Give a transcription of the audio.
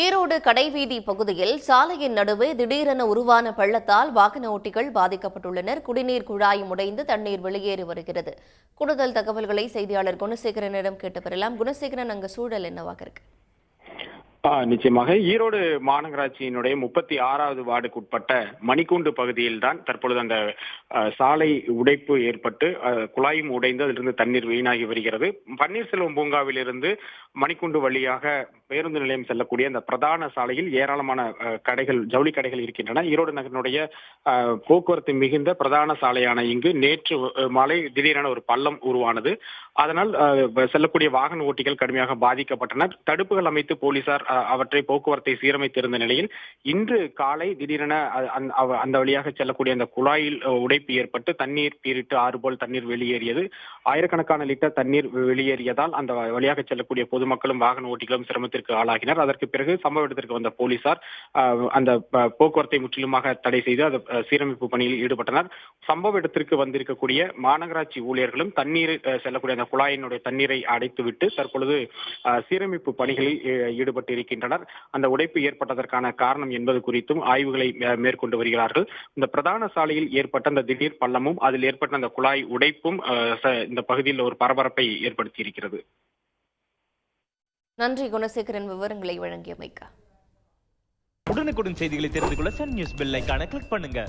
ஈரோடு கடைவீதி பகுதியில் சாலையின் நடுவே திடீரென உருவான பள்ளத்தால் வாகன ஓட்டிகள் பாதிக்கப்பட்டுள்ளனர். குடிநீர் குழாய் உடைந்து தண்ணீர் வெளியேறி வருகிறது. கூடுதல் தகவல்களை செய்தியாளர் குணசேகரனிடம் கேட்டு பெறலாம். குணசேகரன், அங்கு சூழல் என்னவாக இருக்கு? நிச்சயமாக ஈரோடு மாநகராட்சியினுடைய 36வது வார்டுக்குட்பட்ட மணிக்கூண்டு பகுதியில் தான் தற்பொழுது அந்த சாலை உடைப்பு ஏற்பட்டு குழாயும் உடைந்து அதிலிருந்து தண்ணீர் வீணாகி வருகிறது. பன்னீர்செல்வம் பூங்காவிலிருந்து மணிக்கூண்டு வழியாக பேருந்து நிலையம் செல்லக்கூடிய அந்த பிரதான சாலையில் ஏராளமான கடைகள், ஜவுளி கடைகள் இருக்கின்றன. ஈரோடு நகரினுடைய போக்குவரத்து மிகுந்த பிரதான சாலையான இங்கு நேற்று மாலை திடீரென ஒரு பள்ளம் உருவானது. அதனால் செல்லக்கூடிய வாகன ஓட்டிகள் கடுமையாக பாதிக்கப்பட்டனர். தடுப்புகள் அமைத்து போலீசார் அவற்றை போக்குவரத்தை சீரமைத்திருந்த நிலையில் இன்று காலை திடீரென அந்த வழியாக செல்லக்கூடிய அந்த குழாயில் உடைப்பு ஏற்பட்டு தண்ணீர் பீரிட்டு ஆறு போல் தண்ணீர் வெளியேறியது. ஆயிரக்கணக்கான லிட்டர் தண்ணீர் வெளியேறியதால் அந்த வழியாக செல்லக்கூடிய பொதுமக்களும் வாகன ஓட்டிகளும் சிரமத்திற்கு ஆளாகினர். அதற்கு பிறகு சம்பவ இடத்திற்கு வந்த போலீசார் அந்த போக்குவரத்தை முற்றிலுமாக தடை செய்து அந்த சீரமைப்பு பணியில் ஈடுபட்டனர். சம்பவ இடத்திற்கு வந்திருக்கக்கூடிய மாநகராட்சி ஊழியர்களும் தண்ணீர் செல்லக்கூடிய அந்த குழாயினுடைய தண்ணீரை அடைத்துவிட்டு தற்பொழுது சீரமைப்பு பணிகளில் ஈடுபட்டு இருக்கின்றனர். அந்த உடைப்பு ஏற்பட்டதற்கான காரணம் என்பது குறித்தும் ஆய்வுகளை மேற்கொண்டு வருகிறார்கள். இந்த பிரதான சாலையில் ஏற்பட்ட அந்த திடீர் பள்ளமும் அதில் ஏற்பட்ட அந்த குழாய் உடைப்பும் இந்த பகுதியில் ஒரு பரபரப்பை ஏற்படுத்தி இருக்கிறது. நன்றி குணசேகரன், விவரங்களை வழங்கியமைக்க. உடனுக்குடன் செய்திகளை தெரிந்து கொள்ள சன் நியூஸ் பெல் ஐகானை கிளிக் பண்ணுங்க.